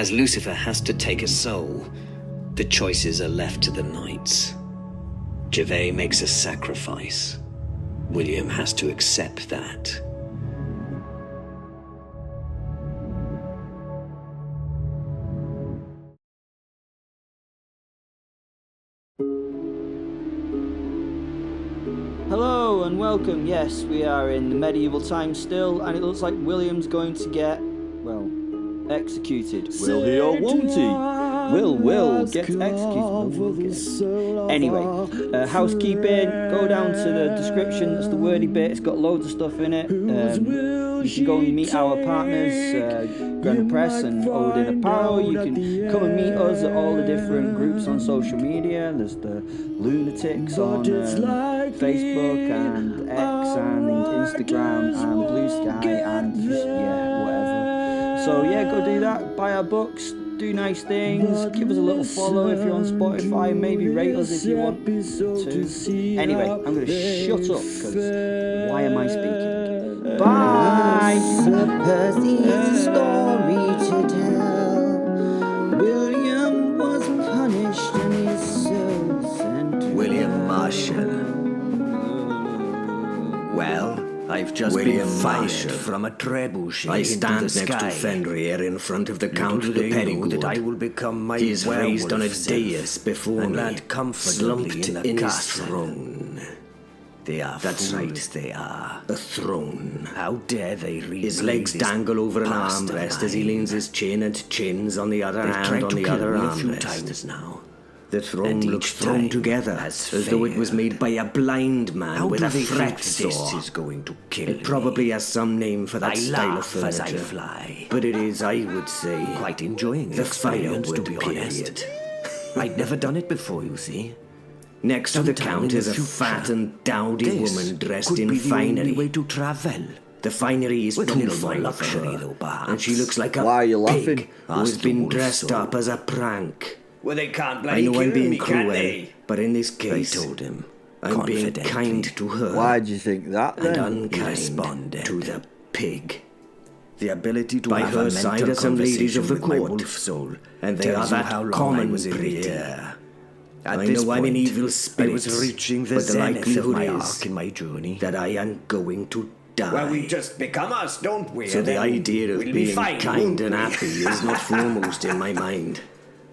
As Lucifer has to take a soul, the choices are left to the knights. Gervais makes a sacrifice. William has to accept that. Hello and welcome. Yes, we are in the medieval times still, and it looks like William's going to get, well, executed. Will he or won't he? Will get executed. Anyway, housekeeping, go down to the description, that's the wordy bit, it's got loads of stuff in it. You can go and meet our partners, Grendel Press and Odin Apparel. You can come and meet us at all the different groups on social media. There's the Lunatics on Facebook and X and Instagram and Blue Sky and yeah, whatever. So yeah, go do that, buy our books, do nice things, give us a little follow if you're on Spotify, maybe rate us if you want to. Anyway, I'm going to shut up because why am I speaking? Bye! Percy's story to tell. William was punished and his soul sent to William Marshall. Well, I've just been fired from a trebuchet. I stand next to Fenrir in front of the Count of the Perigood. That I will become my He is raised on a dais before me, and slumped in his throne. They are That's right, they are. A throne. How dare they read his legs dangle over an armrest as he leans his chin and chins on the other hand on the other armrest. Now. The throne looks thrown together as though it was made by a blind man with a fret saw. This is going to kill it probably has some name for that style of furniture. As I fly. But it is, I would say, quite enjoying the firewood, to be honest. I'd never done it before, you see. Next to the Count is a fat and dowdy woman dressed in finery. Way to travel. The finery is too for luxury, though, and she looks like a pig who has been dressed up as a prank. Well, they can't I know I'm being cruel, but in this case, I told him, I'm being kind to her. Why do you think that then? And unkind to the pig. The ability to by have her side are some ladies of the court, soul, and they are that common was in the air. I know I'm an evil spirit, I was reaching the zenith of my arc in my journey that I am going to die. Well, we just become us, don't we? So the idea of being kind and happy is not foremost in my mind.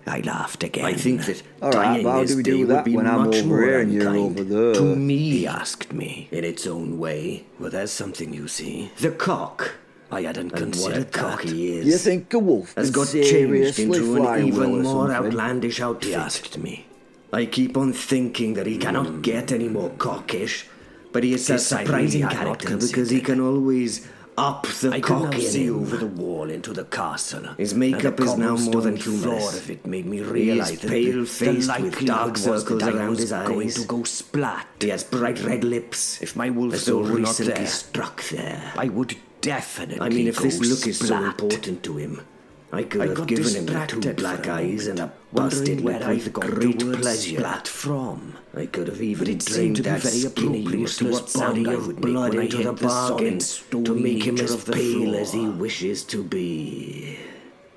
I laughed again. I think that dying this day would be much more unkind to me, he asked me, in its own way. Well, there's something, you see. The cock. I hadn't considered what a cock he is. You think a wolf has got changed into an even more outlandish outfit? He asked me. I keep on thinking that he cannot get any more cockish, but he is a surprising character because he can always up the cock in see over the wall into the castle. His makeup is now more than humorous. Of it made me realize he is pale-faced with dark circles around his eyes. Going to go splat. He has bright red lips. If my wolf soul were not there, struck there, I would definitely. I mean, if this look is so important to him, I could have given him the two black eyes and a busted lip with great pleasure. Splat from. I could have even drained that skinny, useless body of blood into the bargain to make him as pale as he wishes to be.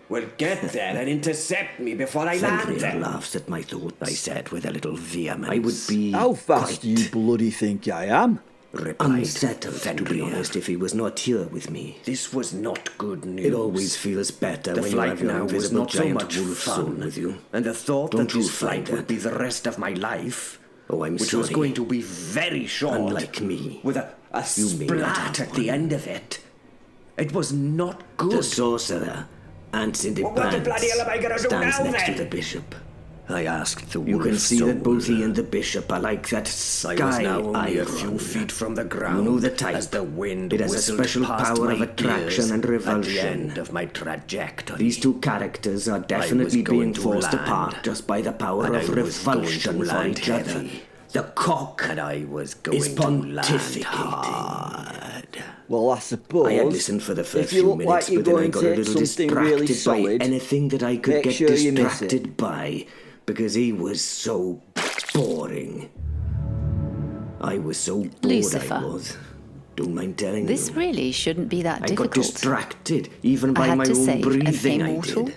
Well, get there and intercept me before I land. Fenrir laughs at my thought, I said with a little vehemence. I would be How fast do you bloody think I am? Unsettled, to be honest, if he was not here with me. This was not good news. It always feels better when you have your invisible giant wolf soul with you. And the thought that this flight would be the rest of my life, which was going to be very short, unlike me, with a splat at the end of it. It was not good. The sorcerer, ants in the pants, stands next to the bishop. I asked the wolf. You can see that both he and the bishop are like that sky eye a few feet from the ground. You know the type. As the wind it has a special power of attraction and revulsion. At the end of my trajectory. These two characters are definitely being forced apart just by the power of revulsion for each other. The cock and I was going to pontificate hard. Well, I suppose I had listened for the first few minutes, but then I got a little distracted by anything that I could get distracted by. Because he was so boring. I was so bored, Lucifer. I was. Don't mind telling you. This really shouldn't be that difficult. I got distracted, even by my own breathing, I did.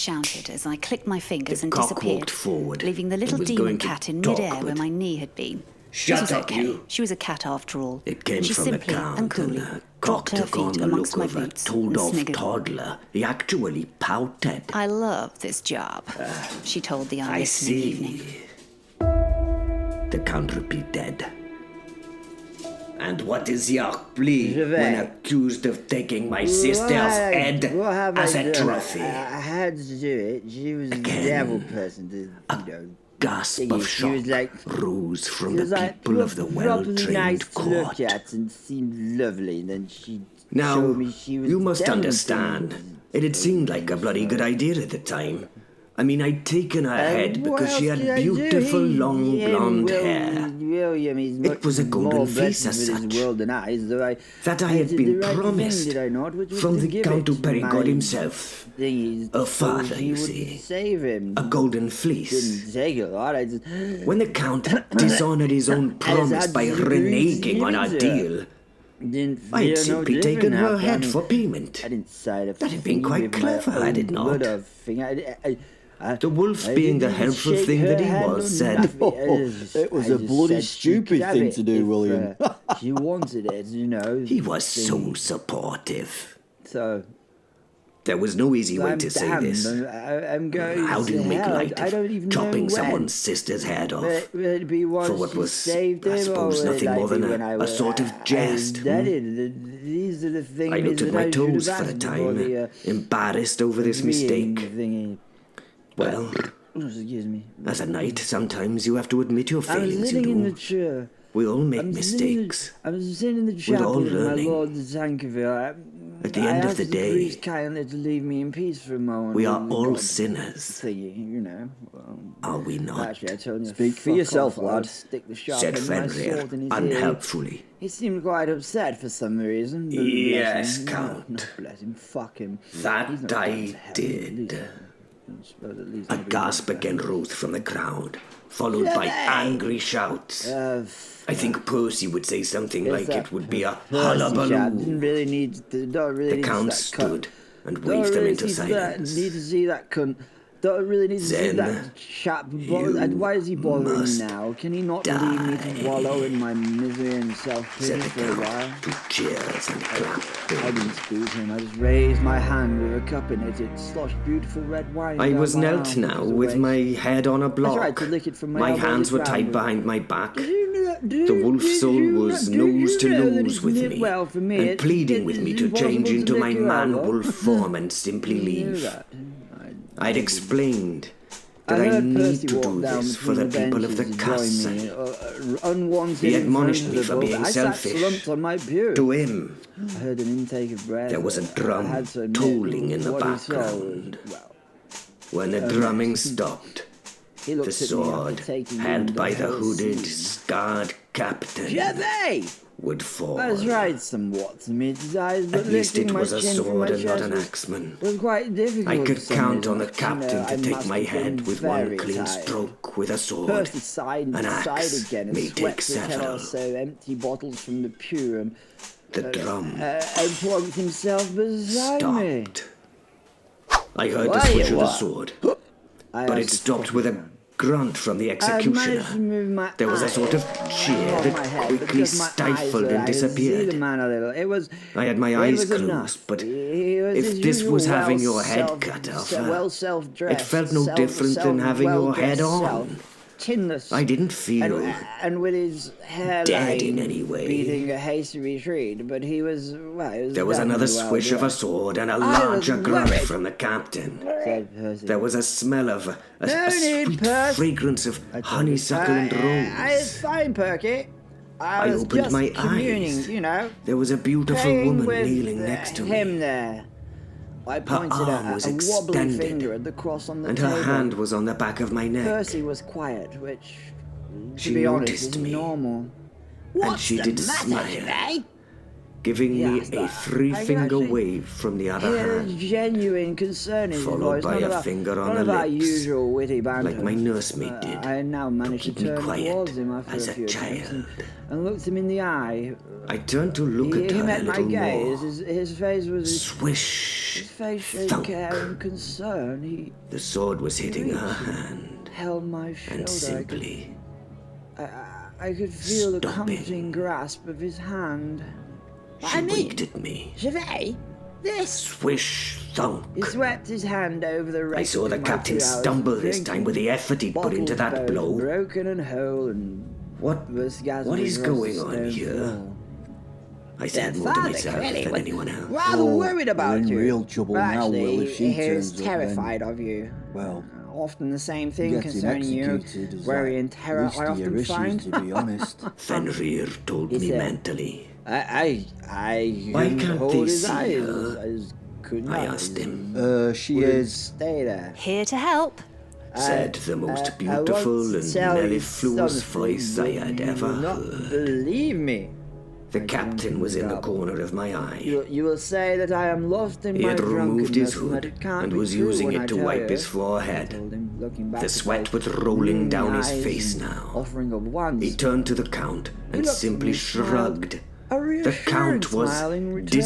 shouted as I clicked my fingers The and cock disappeared, walked forward leaving the and little was demon going to cat in talk, midair where but my knee had been. She was Shut up, okay. you. She was a cat after all. It came she from the simply count, and coolly and the dropped cock her took on feet the amongst look my of a boots and told-off sniggered. toddler. He actually pouted. I love this job, she told the I unlistening see. evening. The count repeated. And what is your plea Gervais. when accused of taking my sister's head What have as I a done? trophy? I had to do it. She was Again. a devil person. Gasp thingy. of She shock was like- rose from She the was like people of the properly well-trained nice to look court. at and seemed lovely. And then she Now, showed me she was you must devil understand, things. it had seemed like a bloody good idea at the time. I mean, I'd taken her head What because she else had did I do? beautiful long blonde hair. William is It was a much golden more face blessed as with such. his world than I, so I That I had did been the right promised thing, did I not? Which was from to the give Count it of Perigord my himself. thingies, A so father, he you would see. Save him. A golden fleece. Didn't take a lot. I just When the Count dishonored his own promise by reneging on our deal, didn't I had feel no simply different taken her after. head for payment. I didn't side up. That had been quite clever, had it not? The wolf, being the helpful thing that he was, said, It was a bloody stupid thing to do, William. She wanted it, you know. he was so supportive. So There was no easy way I'm to say damned. this. I'm going. How do you to make hell. light I don't of even chopping know when. someone's sister's head off? Will it be once For what she was, saved him, I suppose, or will nothing it more be than when I a was- sort of jest? That is, these are the things I looked at that my I should toes have for a asked time, before the, embarrassed over this agreeing mistake. thingy. Well, Excuse me. as a knight, sometimes you have to admit your I was failings, you sitting in the do. chair. We all make I'm sitting in mistakes. I was sitting in the We're all chapel of my learning. Lord the Tankerville. At the end of the day, priest kindly to leave me in peace for a moment. we are with the all God sinners, thingy, you know. are we not? Actually, I told him to Speak for fuck yourself, off, I would lad. Stick the sharp Said end of my Fenrir, sword in his ear. unhelpfully. He seemed quite upset for some reason. But Yes, bless him. Count. No, bless him. Fuck him. That He's not I going to hell, did. at least. I suppose at least A I'll be gasp back. again rose from the crowd, followed by angry shouts. I think Percy would say something like it would be a Percy chap didn't hullabaloo. really need to, don't really The need Count that cunt. stood and Don't waved them really into need silence. Need to see that cunt. Don't really need to see Then that chap. you Why is he bothering me must now? Can he not leave me to wallow in my misery and self-pity Said the for a while? Count to cheers and clap. I didn't speak to him. I just raised my hand with a cup in it. It sloshed beautiful red wine. I down was my knelt arm now as a with waste. my head on a block. tried to lick it from my My elbow hands to were the tied ground. behind my back. The The wolf soul was nose to nose with me, well for me. and pleading with me to change into my man-wolf form and simply leave. I'd explained that I heard need Percy to walk do down this for between the people of the benches to join me, castle. unwanted He in admonished front me of for the being boat. I selfish. sat slumped on my pew. To him, I heard an intake of breath. there was a I drum had to admit tolling in the what he saw was- background. well, when the drumming stopped, he looked the at me after sword, taking me held under by the her hooded, scene. scarred captain, Gervais! would fall. That's right, somewhat to me. His eyes, but At least lifting it my was a chin from sword my and not chest an was- axeman. was quite difficult. I could for some count reason. on the captain I to take must my have been head with one very clean tired. stroke with a sword. Percy sighed and An sighed axe again and may swept take the 10 several. or so empty bottles from the pew The drum and plugged himself beside me. stopped. I heard the Why, swish of the what? sword, I but it asked stopped the with a grunt from the I managed to executioner. move my There was a eyes sort of cheer above that my head, but quickly just my eyes stifled that and I could see disappeared. the man a little. It was. I had my it eyes was closed, enough. but He was if his this usual was having well your head self- cut off, well self-dressed, it felt no different than having your head well-dressed on. self, Chinless. I didn't feel and with his hair dead in any way. beating a hasty retreat, but he was. Well, he was there was another definitely swish of a well-dressed. sword and a was larger grunt worried. from the captain. Said Percy. There was a smell of a No need, sweet Percy. fragrance of honeysuckle and It's rose. fine, Perky. I was opened just my communing, eyes. you know. There was a beautiful Playing woman with kneeling next to him me, there. I pointed arm was at a wobbly extended, finger at the cross on the and table. her hand was on the back of my neck. Percy was quiet, which, to She be honest, noticed is me, normal. and she did smile, giving He me asked a that. I three-finger can actually wave from the other He had a hand, genuine concern in his followed voice. by None a of finger our, on none the of our lips, usual witty banter. like my nursemaid did, I now managed to keep me turn quiet towards him after as a a few attempts child. and looked him in the eye. I turned to look at He her a met my little gaze. more. His face was his Swish! face showed Thunk! care and concern. He The sword was hitting her hand, held my shoulder. and simply, I could feel the Stopping. comforting grasp of his hand. She winked at me. Gervais, this! Swish, thunk. He swept his hand over the wreck. I saw the of my captain 2 hours stumble of this time with the effort he'd put into that bottles blow. broken and whole and What is going on here? I said more to Father myself clearly than was anyone else. rather worried we're about in you. real trouble But now, actually, Will, if she he was turns up, then- terrified of you. Well, Often the same thing getting concerning you. executed is Worry like and terror least I of your often issues, find. to be honest. Fenrir told He me said- mentally. I Why couldn't can't hold they his see eyes. her? I just could not. I asked him. She Wouldn't is. stay there. Here to help. Said the most I beautiful want to and tell you mellifluous something, voice I but had you ever will not heard. believe me. The captain was in the corner of my eye. You will say that I am lost in He my had removed his drunkenness and that hood it can't and be was true using when it I to tell wipe you. his I forehead. told him, looking back The at sweat those was rolling down his eyes face and now. Offering of once. He turned to the count and looked at simply me, smiled. shrugged. A The reassuring count was smile in return.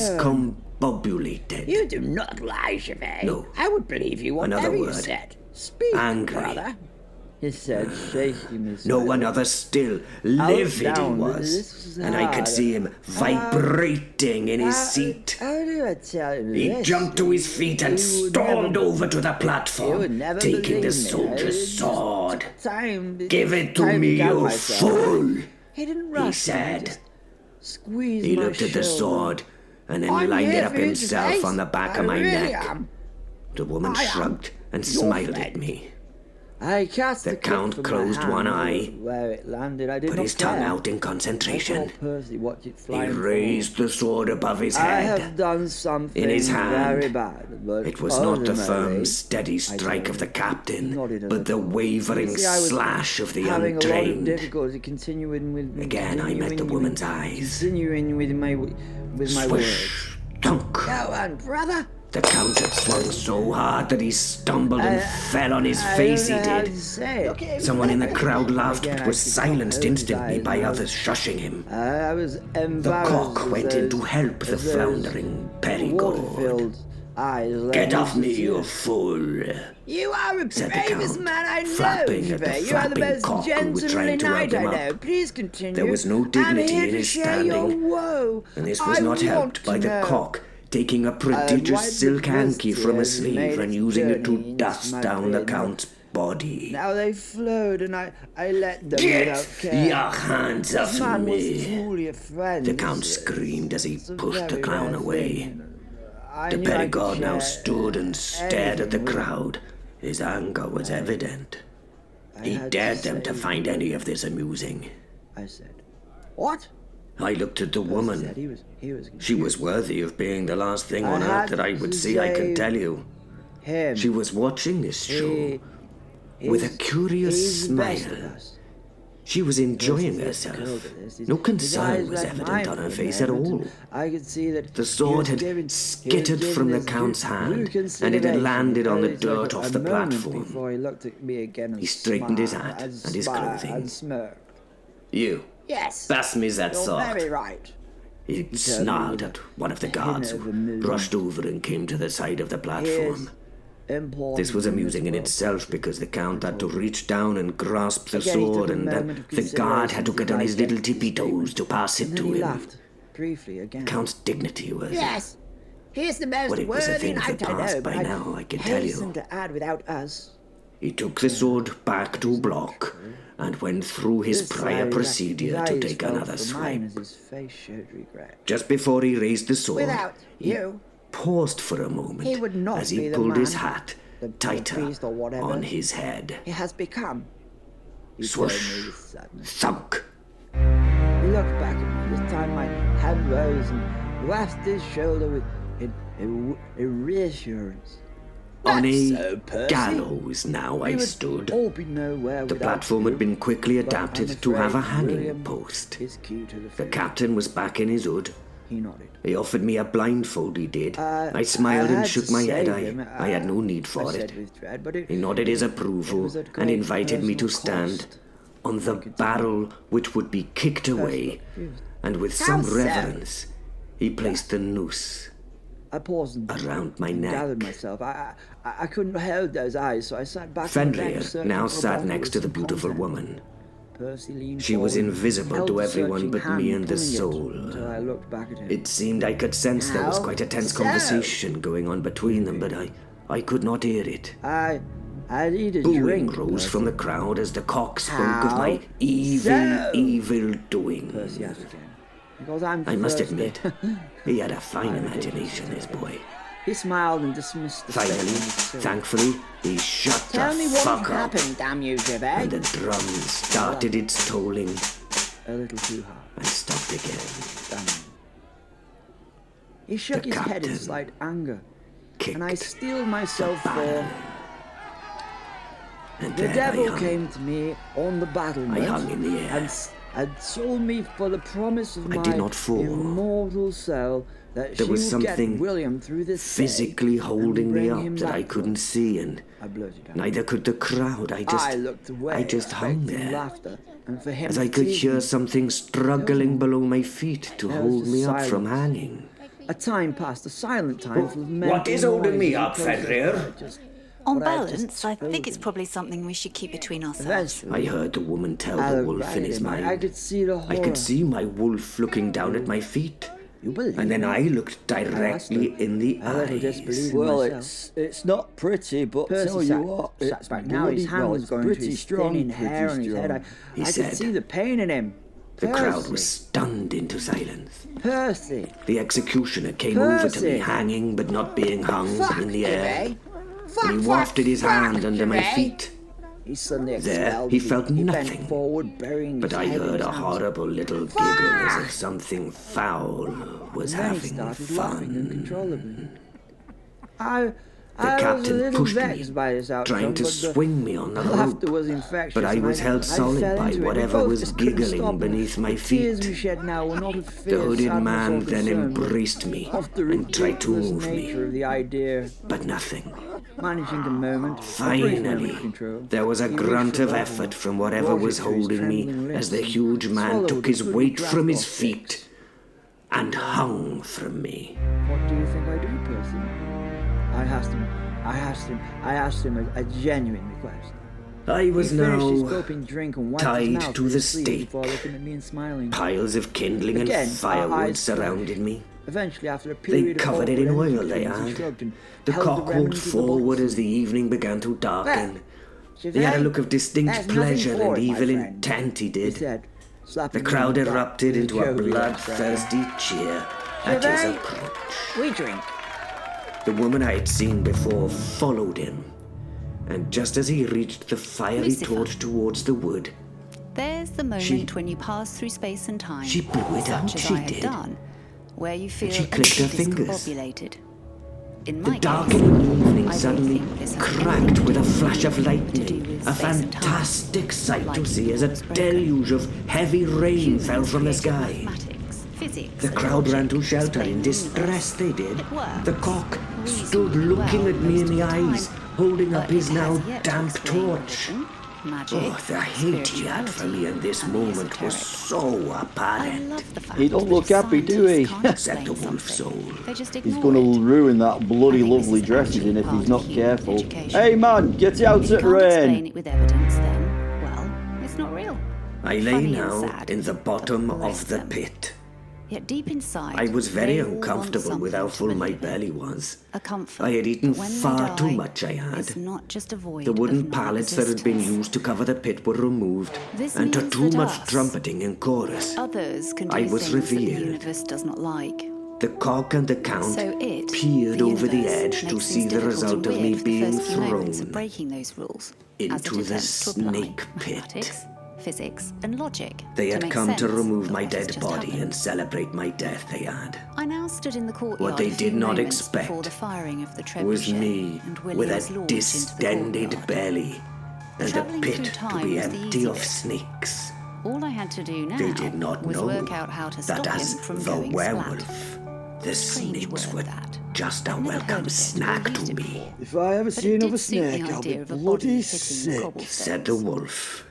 discombobulated. You do not lie, Gervais. No. I would believe you Another whatever you word. said. Speak, Angry. brother. He said, shaking his No, head. another still. Livid he down, was. this is And I could hard. see him vibrating in his seat. How do I tell you He this? jumped to his feet and You would stormed never- over to the You would platform, never taking believe the me. soldier's It's sword. Time. Give it to time me, gather you myself. fool! He didn't He rush me, said. just squeezed He my looked at the shoulder. sword and then I'm lined here it up for you, himself Gervais. on the back I of my really neck. am. The woman I am shrugged and your smiled at friend. me. I cast The the, cup Count from my closed hand, one eye, where it landed. I did Put not his tongue care. out in I concentration. saw Percy watch it fly He and fall. raised the sword above his I have head. done something In his hand, very bad, but It was not the ultimately, firm, steady I strike told of the him. captain, He nodded a but the little. wavering See, I was slash of the having a lot of untrained. difficulty continuing with Again, I met the woman's eyes. Continuing with my words. Swish, thunk. Go on, brother. The count had swung so hard that he stumbled and fell on his I face. He don't know how did. to say it. Someone in the crowd laughed, Again, but I was could not silenced hold his instantly eyes. by I was- others shushing him. I was The embarrassed. cock as went in to those- help the as those floundering Perigord. water-filled eyes let Get off me, see you it. fool! You are the said the bravest Count, man I know, flapping at the Gervais. You are the flapping most cock who was gentlemanly trying to knight round I him know. up. Please continue. There was no I'm dignity here in to his share your standing, woe. And this was I not helped want by to the know. cock taking a why prodigious the silk hanky from a has sleeve made and its using it journey to into dust my down the beard. Count's body. Now they flowed, and I let them Get without care. your hands This off man was me! truly a friend. The Count screamed as he It's a pushed the very clown rare away. thing. I The knew I could Perigord now share stood and stared at the anything with him. crowd. His anger was evident. I He had dared them to say- find any of this amusing. I said, "What?" I looked at the He woman. said he was She was worthy of being the last thing I on earth had that I would to see, I can say tell you. him. She was watching this show with a curious he's the best of smile. us. She was enjoying Yes, herself. curled at this. His- No his concern eyes was like evident mine on her for a face at moment, all. and I could see that The he sword was had giving- skittered he was from the giving this Count's due hand, and it had consideration. landed on the It's like dirt a off the moment platform. Before he looked at me again and He straightened his smiled hat and his smiled clothing. and smirked. You, Yes, pass me that you're sword. very right. He snarled at one of the guards of who amusement. rushed over and came to the side of the platform. Important This was in amusing in world. itself because the Count had to reach down and grasp the Again, he took sword, a and moment of the guard had to consideration get on to his little digest his tippy toes statement. to pass it And to then he him. laughed briefly again. Count's dignity was. Yes, he is the most Well, it was a worthy thing of the knight I past know, by but now, I can tell you. hasten to add without us. He took the sword back to block and went through his This prior time, procedure his to eyes take fell another from mine swipe. as his face showed regret. Just before he raised the sword, Without he you, paused for a moment he would not as be he the pulled his man, hat the tighter priest or whatever on his head. he has become. He told Swoosh. me with sadness. Thunk! He looked back at me. This time my hand rose and rasped his shoulder with a reassurance. On That's a so, Percy. gallows now I We would stood. all be nowhere The without platform you, had been quickly but I'm adapted to have a afraid hanging William post. is key to the The future. captain was back in his hood. He nodded. He offered me a blindfold, he did. I smiled I and had shook to my head. save him. I had no need I for said it. with dread, but it, He nodded his it approval was at and great invited me to personal stand cost. on the barrel which would be kicked away, and with How some so? reverence he placed the noose I paused and around my gathered neck. myself. I couldn't hold those eyes, so I sat back on the Fenrir bench, searching now for a sat bottle next with to the some beautiful content. woman. Percy leaned She was forward, invisible held to the everyone searching but hand, me and the pulling it soul. until I looked back at him. It seemed I could sense there was How quite a tense so? conversation going on between them, but I could not hear it. I'd eat a Booing drink, rose Percy. from the crowd as the cock spoke of my How evil, so? evil doing. Percy asked again. Because I'm I must thirsty. admit, he had a fine imagination, this boy. He smiled and dismissed the Finally, statement as silly. thankfully, he shut Tell the me what fuck up, happened, damn you, Gervais. and the drum started its tolling A little too hard. and stopped again. Damn. He shook The his head in captain slight anger, Kicked and I steeled myself the for... barrel, and The there I devil hung. came to me on the battlement I hung in the air. and sold me for the promise of I my did not fall. immortal soul that There she was would get something William through this day physically and holding me bring him up that I back to couldn't us. see, and I blurted out. neither could the crowd. I looked away, just hung expecting there, laughter, and for him as I to could tease hear me. something struggling below my feet to There was hold a me up from silence. hanging. A time passed, a silent time full of men. What is holding me up, Fenrir? On What I had balance, just I think spoken. it's probably something we should keep between ourselves. Eventually, I heard the woman tell I the looked wolf back in at his him. mind. I could see the horror. I could see my wolf looking down at my feet. You believe And then me? I looked directly in the A little eyes. disbelief. Well, myself. it's not pretty, but Percy tell sat, you what, sat it's back now. His bloody, hand well, was it's going to pretty his strong, thinning hair on pretty his head. strong. He I said. could see the pain in him. The crowd Percy. was stunned into silence. Percy. The executioner came over to me, Percy. hanging but not being hung, Fuck, in the air. Gervais. And he wafted his hand under my feet. He suddenly There, expelled. he felt bent nothing. forward, burying But his I head in heard his a hands. horrible little giggle as if something foul was And then he having started laughing fun. uncontrollably. I The was a captain little pushed vexed me, by this outcome, trying to but the swing me on the laughter rope. was infectious. But I and was held solid fell by into it. We whatever both was just couldn't giggling stop. beneath my The tears feet. we shed now were not of The fear, hooded sadness, man or then concern, but embraced me of the and tried to ridiculous move nature me, of the idea. but nothing. Managing a moment, a brief Finally, moment of control, there was a he reached grunt for of the effort bottle, from whatever brought it was to his holding me trembling lips, as the and huge man swallowed took a his good weight draught from his off it. feet and hung from me. What do you think I do, Percy? I asked him a genuine request. I was He finished his now gulping drink and wiped tied his mouth to with the his sleeve stake. before looking at me and smiling. Piles of kindling Again, and our firewood eyes surrounded me. Eventually, after a They period covered of it in awkward oil, they hesitations, he had. shrugged and The held cock the walked remnant of the bottle forward to as the evening began to darken. There, He had a Gervais, look of distinct there's nothing pleasure for and it, my evil friend, intent, he he did. said, slapping The me on crowd the back erupted with into a Gervais bloodthirsty cheer at his Gervais? approach. We drink. The woman I had seen before followed him, and just as he reached the fiery Lucifer. torch towards the wood, There's the moment when you pass through space and time, she blew it out, such as she I have did. done, where you feel she a clicked her little fingers. discombobulated. In the my darkening case, evening I don't suddenly think this has cracked anything with a to do flash of to do lightning, with a space and time. fantastic sight Like to see as a was broken. deluge of heavy rain Humans fell from the created sky. mathematics, physics, The and crowd ran logic to shelter explain in the distress, they did. It worked The cock reasonably stood looking well at me in most the of the eyes, time, holding up but his it now has yet to damp explain torch. religion, magic, Oh, the hate he had for me in this and the moment was esoteric. so I apparent. love the fact He don't that look if happy, do he? scientists can't Except the explain wolf something, soul. they just He's ignore gonna it. ruin that bloody I think this lovely is dress he's actually in if part he's of not human careful. education. Hey man, get out If you at can't explain rain! it with evidence, then, well, it's not real. I lay Funny and now sad, in the bottom but of the them. pit. Yet deep inside, I was very they all want uncomfortable with how something to full my believe in. belly was. A comfort I had eaten that when they far too die, much, I had. it's not just a void The wooden of pallets that had been non-existence. used to cover the pit were removed, This and to means too that much us, trumpeting in chorus. Others can do I was things that the revealed. universe does not like. The cock and the count So peered over the universe, edge to makes see things the difficult result and of me weird for the being first few moments of thrown breaking those rules, as it into the attempts to apply snake pit. mathematics, physics, and logic. They to had make come to sense remove of my what has dead just body happened. and celebrate my death, they had. I now stood in the courtyard. What they a few did not moments expect before the firing of the was trebuchet me and with William's a launch into the distended courtyard. belly and a Travelling through pit to time be was the empty easy of bit. snakes. All I had to do now They did not was know work out how to stop that as him from the going werewolf, splat. the Strange snakes word, were that. just a I've never heard welcome of it or snack used to it me, before. If I ever But see it another did suit the snake, I'll idea be of a body bloody hitting sick. cobblestones. said the wolf.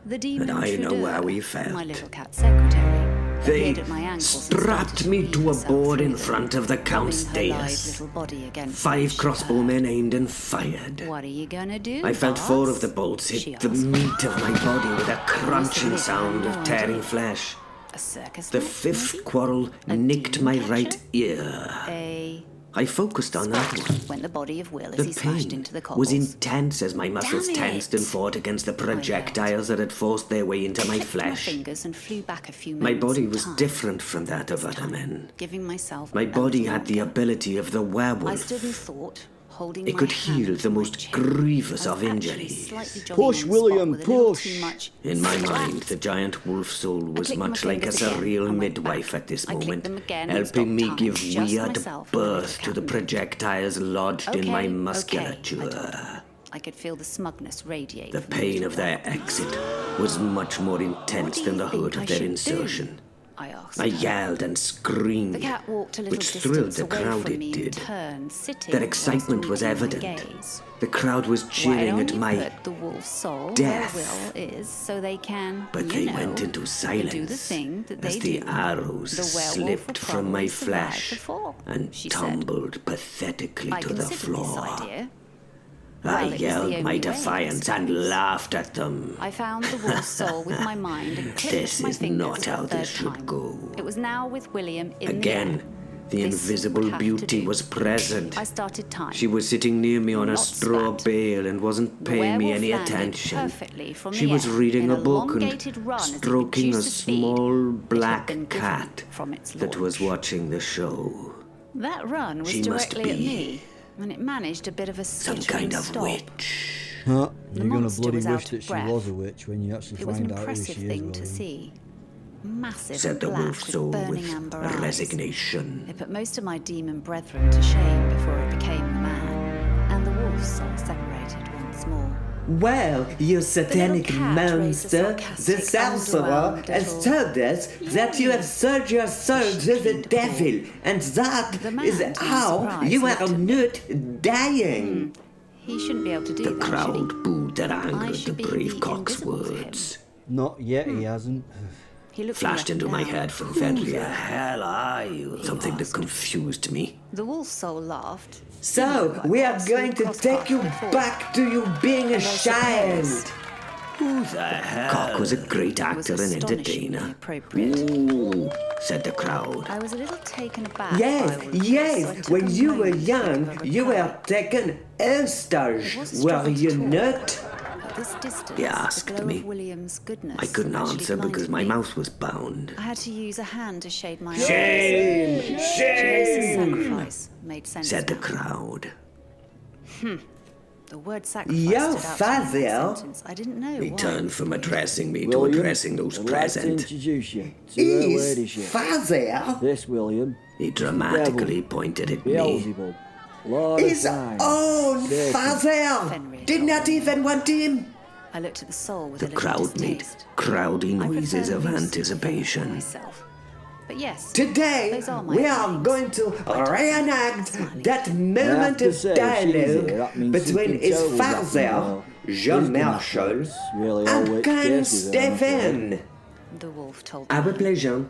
The demon And I know Trudeau, how he felt. my little cat secretary, They appeared at my ankles and strapped started me weave to a herself board through in them, front of the Count's rubbing her live dais. little body against 5 the crossbowmen aimed and fired. What are you gonna do, I felt 4 boss? of the bolts She hit the asked. meat of my body with a crunching bit sound of annoyed. tearing flesh. A circus The neck, 5th maybe? quarrel A nicked demon my catcher? right ear. I focused on that one. Went the body of Will as The he smashed pain into the was cobbles. intense as my muscles Damn tensed it! and fought against the projectiles that had forced their way into my Clicked my flesh. fingers and flew back a few My moments body in was time. different from that of This other time, men. Giving myself My a body little had the longer. ability of the I werewolf. stood and thought, holding It my could hand heal the to my most chin. grievous I of was actually injuries. slightly jogging Push, on the spot William, with a little push. too much In my splat. mind, the giant wolf soul was clicked my much like a fingers again surreal and went midwife back. at this I clicked moment, them again and helping me stopped time, give just weird myself and a birth to the little projectiles lodged in my Okay, musculature. I told her. I could feel the smugness radiate. The from pain little of their werewolf. exit was much more intense What do than you the hurt think I of their should insertion. do? I asked. I her. yelled and screamed, The cat walked a little which thrilled distance the away crowd from it me and did. turned, sitting Their whilst excitement was meeting my evident. gaze. The crowd was Why cheering don't at you my put the wolf's soul death. where Will is, so they can, But you they know, went into do the silence thing that as they the do. arrows The werewolf slipped will from my probably survive flesh the fall, and she said. tumbled pathetically I to the considered floor. this idea. I Well, it was the yelled only my way, I defiance and suppose. laughed at them. I found the wolf's soul with my mind and clicked This my is fingers not a how third this should time. go. It was now with William in Again, the the air. This invisible would have to beauty do. was present. I started time. She was sitting near me on a Not straw splat. bale and wasn't The paying me werewolf any landed attention. perfectly from She the was air reading in a book and elongated run as it stroking a reduced the speed small it had black been given cat from its that was launch. watching the show. That run was She must directly at be me, and it managed a bit of a Some skittering kind of stop. witch. Huh? The You're gonna monster bloody was wish out of that she breath. was a witch when you actually It was an find out who impressive she is. thing to William. see. Massive Said and the black wolf with soul burning with amber eyes. resignation. It put most of my demon brethren to shame before it became the man, and the wolf's soul separated once more. Well, you satanic cat raised a monster, the sarcastic, sorcerer underwhelmed has little told us that you have sold your soul to the devil, and that The man, is to my how surprise, you looked are at not dying. He shouldn't be able to do The that, should he? crowd booed their anger I at the should be brave cock's invisible to him. words. Not yet, he hasn't. He looked Flashed me up into and my down. head from Who the Fenrir. hell are you? Something that confused me. The wolf's soul laughed. So, we are going to take you back to you being a child. Who the hell? Cock was a great It was actor and astonishingly entertainer. appropriate. Ooh, said the crowd. I was a little taken aback. Yes, by all of this, so I yes, took when a you were moment to think young, of a you reply. were taken hostage, It was a were struggle to you talk. not? At this distance, He asked the glow me. of William's goodness I couldn't actually answer because blinded my me. mouth was bound. I had to use a hand to shade my Shame, eyes. shame. Sacrifice made sense. Said the now. crowd. The word sacrifice Your stood out to me in that father- sentence. I didn't know He why. turned from addressing me to William, addressing those I'd like to present. introduce you to her His ladyship. father This William, He dramatically pointed at me. Beelzebub, Lord of his Time, own Satan. father Fenrir did told not me. even want him. I looked at the soul with The a little crowd made distaste. crowdy I noises prefer of Lucifer anticipation. myself. But yes, Today, those are my we are names. going to reenact that moment to of say, she's here, that dialogue means between something his terrible's happened father, now. Jean Who's gonna Marshall, happen? It's really all and witch King cases, I'm afraid. Stephen. The wolf told me. Our pleasure.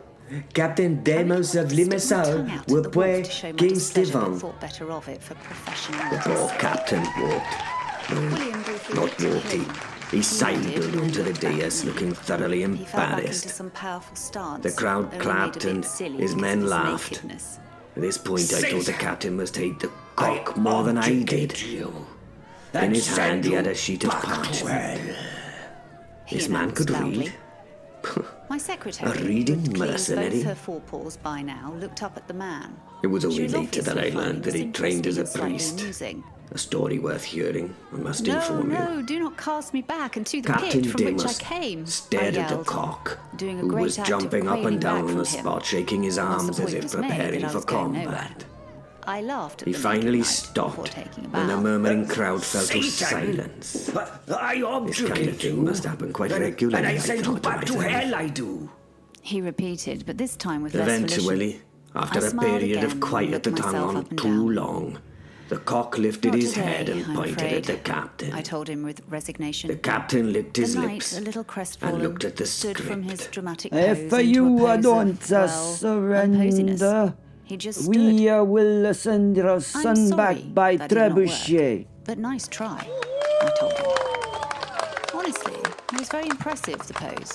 Captain Deimos of Stuck my Limassol tongue out at will the wolf play to show my King displeasure, but Stephen. thought better of it for professional The poor artists. captain walked. William briefly Not looked at walked. him. He sidled nodded onto the and looked back dais at me. looking thoroughly He fell back into embarrassed. some powerful stance. The crowd only clapped made a bit and silly his because men of his laughed. nakedness. At this point, I thought the captain must hate the I cock more than I object did. you. In his That hand, he had a sent sheet you of back to parchment. hell. He This man announced could loudly. read. My secretary, A reading who had cleaned mercenary? both her forepaws by now, looked up at the man. It was She only later that I obviously learned finding that this he'd trained as a interesting and slightly priest. amusing. A story worth hearing, I must No, inform you. no, do not cast me back into the Captain pit from which I Deimos came. stared I at the yelled, cock, doing a who great was act of jumping up craning and down back on from the him. spot, shaking his Once the arms as point if was made preparing that I for was going nowhere. combat. I laughed at He the finally naked knight before stopped, taking a and the bow. murmuring crowd fell to Satan! silence. I This object kind of thing must happen quite regularly, And I I send you thought to back to myself. hell, I do. He repeated, but this time with less volition. Eventually, after I a smiled period again of and quiet looked that hung myself on up and too down. long, The cock lifted Not his today, head and I'm pointed afraid, at the captain. I told him with resignation. The captain licked his the knight, lips a little crestfallen, and looked at the stood script. from his dramatic If pose into you a pose don't of, well, unposiness. surrender, He just stood. we will send your I'm son sorry back by that did not work, trebuchet. but nice try, I told him. Honestly, it was very impressive, the pose,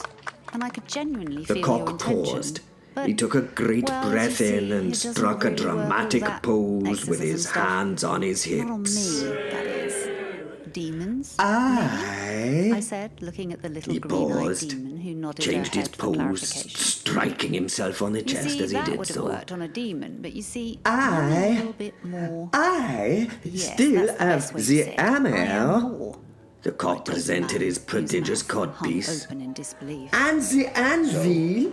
and I could genuinely The feel your cock intention. paused. But, He took a great well, as breath you in see, and it doesn't struck a really work all dramatic that pose with exorcism his stuff. hands on his Not on hips. me, that is. Demons? I I said, looking at the little He green-eyed paused, demon who nodded changed her his head for pose, clarification. striking himself on the You chest see, as he that did would have so. worked on a demon, but you see, I- I'm a little bit more. I Yes, still that's the have best way to the say it. I am hammer more. The cock presented his prodigious codpiece. Open in disbelief. and the anvil.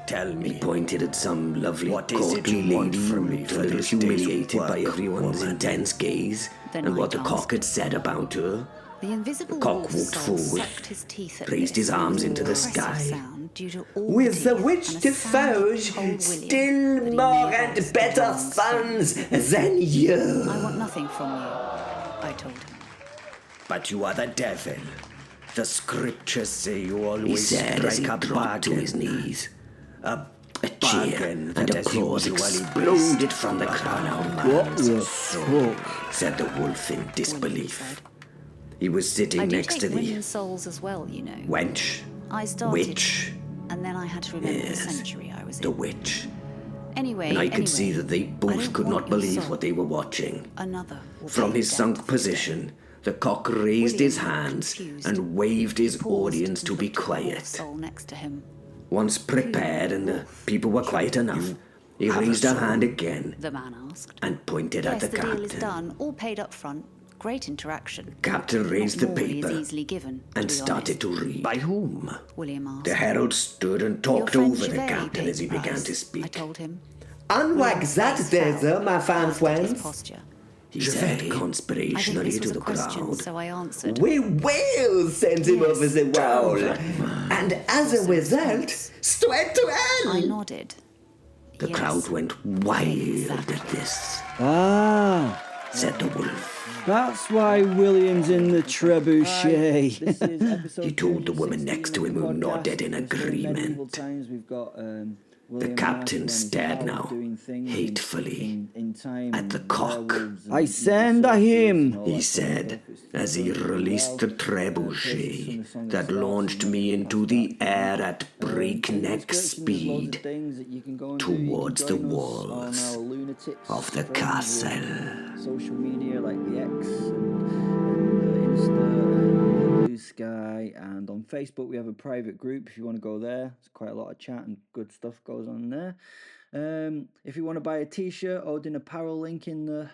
Tell me. He pointed at some lovely courtly lady from me, a little humiliated by everyone's intense gaze, The and what the knight cock asked. had said about her. The invisible cock wolf's walked soul forward, sucked his teeth at raised this his arms with into an the impressive sky. sound due to all With the the teeth witch and to a sound that forge told William still that he more may and ask better the wrong sons thing. than you. I want nothing from you, I told him. But you are the devil. The scriptures say you He always said as he strike a dropped to bargain. his knees. A Cheer bargain and that as applause usually exploded from the crowd. What the fuck? said the wolf in William disbelief. said. He was sitting I do next take to the women's souls as well, you know. wench, I started, witch, and then I had to remember the Yes, century I was the in. witch. Anyway, And I could see that they I both don't could want not your believe soul. what they were watching. Another will From pay his the sunk debt. position, the cock raised his William looked hands confused. and waved his Paused audience and to be looked at the wolf's quiet. soul next to him. Once prepared and the people were quiet enough, he raised a hand again The man asked. and pointed at Yes, the the deal is captain. done. All paid up front. Great interaction. Captain raised the Not normally paper as easily given, to and be started honest. to read. By whom? William asked. The herald stood and Your talked friend over the Gervais captain paid as he the began price, to I speak. told him. Unlike William's that face desert, fell, my fine glanced at his friends. posture. He said I think conspirationally this to was the a question, crowd. so I answered. We will send him Yes. over the wall. And as a Also result, response. straight to hell. I nodded. The Yes. crowd went wild Exactly. at this, Ah, said the wolf. that's why William's in the trebuchet. This is episode He told the woman 216 next to of him the who podcast. nodded in We're still in medieval agreement. times. We've got William captain Marshall and his stared pals now, doing things hatefully, in time at the and cock. werewolves and I evil send a sorcerers hymn, and all He that sort of said, stuff. It's as he going released the well. trebuchet that launched me into the air at breakneck speed towards the walls of the castle. Social media like the X and Insta and Blue Sky, and on Facebook we have a private group if you want to go there. There's quite a lot of chat and good stuff goes on there. If you want to buy a t-shirt, Odin Apparel, link in the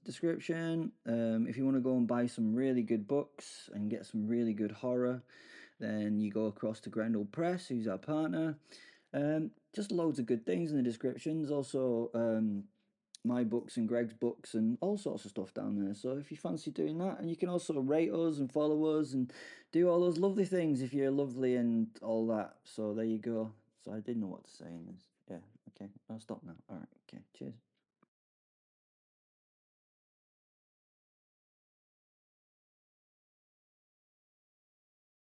description. If you want to go and buy some really good books and get some really good horror, then you go across to Grendel Press, who's our partner. Just loads of good things in the descriptions. Also, my books and Greg's books and all sorts of stuff down there. So if you fancy doing that, and you can also rate us and follow us and do all those lovely things if you're lovely and all that. So there you go. So I didn't know what to say in this. Yeah, okay, I'll stop now. All right.